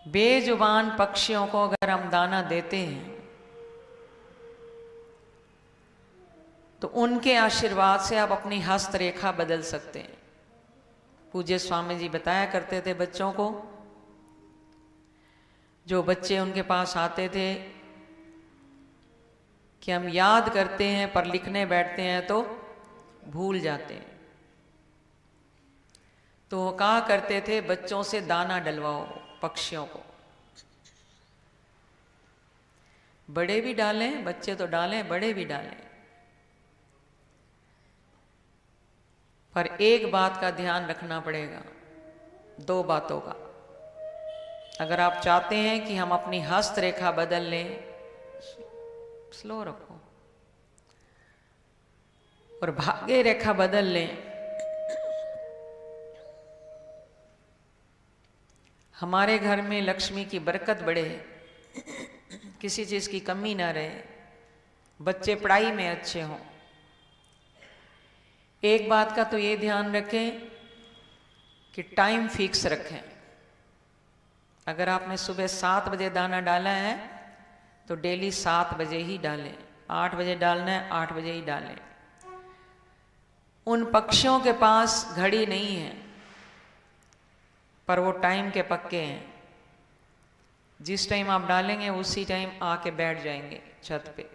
बेजुबान पक्षियों को अगर हम दाना देते हैं तो उनके आशीर्वाद से आप अपनी हस्तरेखा बदल सकते हैं। पूज्य स्वामी जी बताया करते थे बच्चों को, जो बच्चे उनके पास आते थे कि हम याद करते हैं पर लिखने बैठते हैं तो भूल जाते हैं, तो वो कहा करते थे बच्चों से दाना डलवाओ पक्षियों को। बड़े भी डालें, बच्चे तो डालें, बड़े भी डालें, पर एक बात का ध्यान रखना पड़ेगा, दो बातों का। अगर आप चाहते हैं कि हम अपनी हस्तरेखा बदल लें, स्लो रखो, और भाग्य रेखा बदल लें, हमारे घर में लक्ष्मी की बरकत बढ़े, किसी चीज की कमी ना रहे, बच्चे पढ़ाई में अच्छे हों, एक बात का तो ये ध्यान रखें कि टाइम फिक्स रखें। अगर आपने सुबह 7 बजे दाना डाला है तो डेली 7 बजे ही डालें, 8 बजे डालना है 8 बजे ही डालें। उन पक्षियों के पास घड़ी नहीं है पर वो टाइम के पक्के हैं, जिस टाइम आप डालेंगे उसी टाइम आके बैठ जाएंगे छत पे।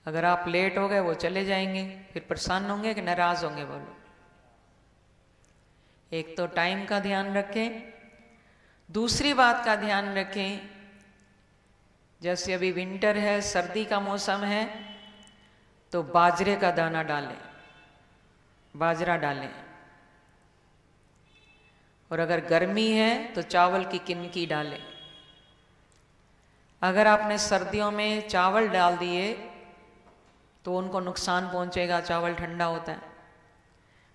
अगर आप लेट हो गए वो चले जाएंगे, फिर परेशान होंगे कि नाराज होंगे बोलो। एक तो टाइम का ध्यान रखें, दूसरी बात का ध्यान रखें, जैसे अभी विंटर है, सर्दी का मौसम है, तो बाजरे का दाना डालें, बाजरा डालें। और अगर गर्मी है तो चावल की किनकी डालें। अगर आपने सर्दियों में चावल डाल दिए तो उनको नुकसान पहुंचेगा, चावल ठंडा होता है,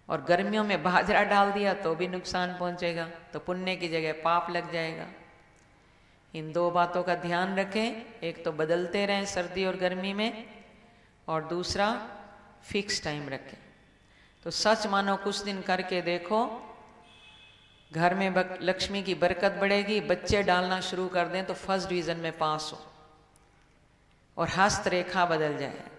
और गर्मियों में बाजरा डाल दिया तो भी नुकसान पहुंचेगा, तो पुण्य की जगह पाप लग जाएगा। इन दो बातों का ध्यान रखें, एक तो बदलते रहें सर्दी और गर्मी में, और दूसरा फिक्स टाइम रखें। तो सच मानो कुछ दिन करके देखो, घर में लक्ष्मी की बरकत बढ़ेगी, बच्चे डालना शुरू कर दें तो फर्स्ट डिवीजन में पास हो और हस्तरेखा बदल जाए।